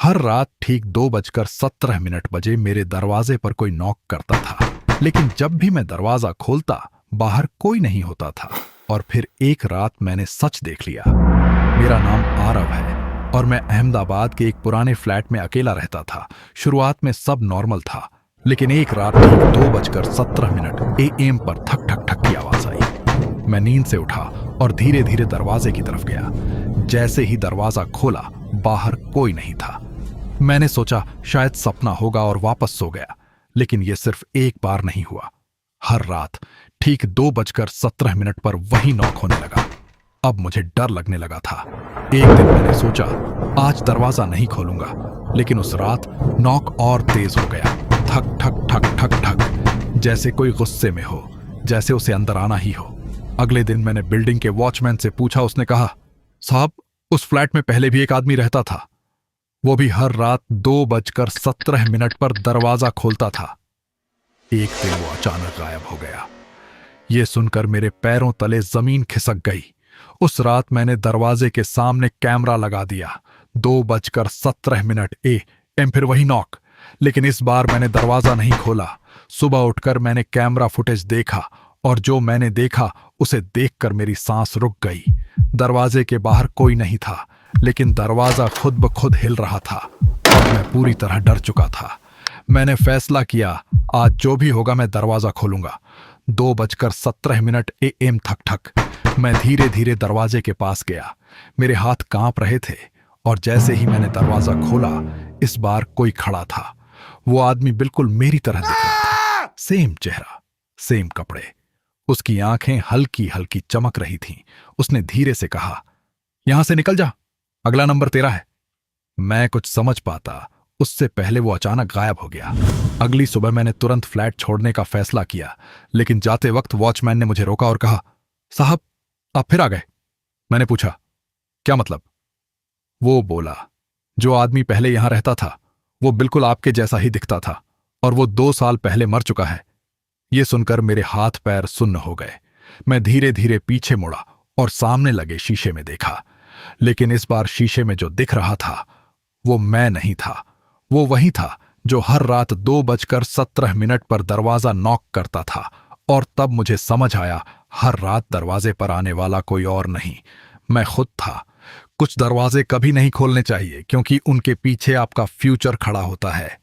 हर रात ठीक 2:17 बजे मेरे दरवाजे पर कोई नॉक करता था, लेकिन जब भी मैं दरवाजा खोलता बाहर कोई नहीं होता था। और फिर एक रात मैंने सच देख लिया। मेरा नाम आरव है और मैं अहमदाबाद के एक पुराने फ्लैट में अकेला रहता था। शुरुआत में सब नॉर्मल था, लेकिन एक रात ठीक 2:17 AM पर ठक ठक ठक की आवाज आई। मैं नींद से उठा और धीरे धीरे दरवाजे की तरफ गया। जैसे ही दरवाजा खोला बाहर कोई नहीं था। मैंने सोचा शायद सपना होगा और वापस सो गया, लेकिन यह सिर्फ एक बार नहीं हुआ। हर रात ठीक 2:17 पर वही नॉक होने लगा। अब मुझे डर लगने लगा था। एक दिन मैंने सोचा आज दरवाजा नहीं खोलूंगा, लेकिन उस रात नॉक और तेज हो गया। ठक ठक ठक ठक ठक, जैसे कोई गुस्से में हो, जैसे उसे अंदर आना ही हो। अगले दिन मैंने बिल्डिंग के वॉचमैन से पूछा। उसने कहा, साहब उस फ्लैट में पहले भी एक आदमी रहता था, वो भी हर रात 2:17 पर दरवाजा खोलता था। एक दिन वो अचानक गायब हो गया। यह सुनकर मेरे पैरों तले जमीन खिसक गई। उस रात मैंने दरवाजे के सामने कैमरा लगा दिया। 2:17 AM फिर वही नॉक, लेकिन इस बार मैंने दरवाजा नहीं खोला। सुबह उठकर मैंने कैमरा फुटेज देखा और जो मैंने देखा उसे देखकर मेरी सांस रुक गई। दरवाजे के बाहर कोई नहीं था, लेकिन दरवाजा खुद ब खुद हिल रहा था और मैं पूरी तरह डर चुका था। मैंने फैसला किया आज जो भी होगा मैं दरवाजा खोलूंगा। 2:17 AM ठक ठक। मैं धीरे धीरे दरवाजे के पास गया। मेरे हाथ कांप रहे थे और जैसे ही मैंने दरवाजा खोला इस बार कोई खड़ा था। वो आदमी बिल्कुल मेरी तरह दिख रहा था। सेम चेहरा, सेम कपड़े। उसकी आंखें हल्की हल्की चमक रही थीं। उसने धीरे से कहा, यहां से निकल जा, अगला नंबर तेरा है। मैं कुछ समझ पाता उससे पहले वो अचानक गायब हो गया। अगली सुबह मैंने तुरंत फ्लैट छोड़ने का फैसला किया, लेकिन जाते वक्त वॉचमैन ने मुझे रोका और कहा, साहब आप फिर आ गए। मैंने पूछा, क्या मतलब? वो बोला, जो आदमी पहले यहां रहता था वो बिल्कुल आपके जैसा ही दिखता था और वो 2 साल पहले मर चुका है। ये सुनकर मेरे हाथ पैर सुन्न हो गए। मैं धीरे धीरे पीछे मुड़ा और सामने लगे शीशे में देखा, लेकिन इस बार शीशे में जो दिख रहा था वो मैं नहीं था। वो वही था जो हर रात 2:17 पर दरवाजा नॉक करता था। और तब मुझे समझ आया हर रात दरवाजे पर आने वाला कोई और नहीं, मैं खुद था। कुछ दरवाजे कभी नहीं खोलने चाहिए, क्योंकि उनके पीछे आपका फ्यूचर खड़ा होता है।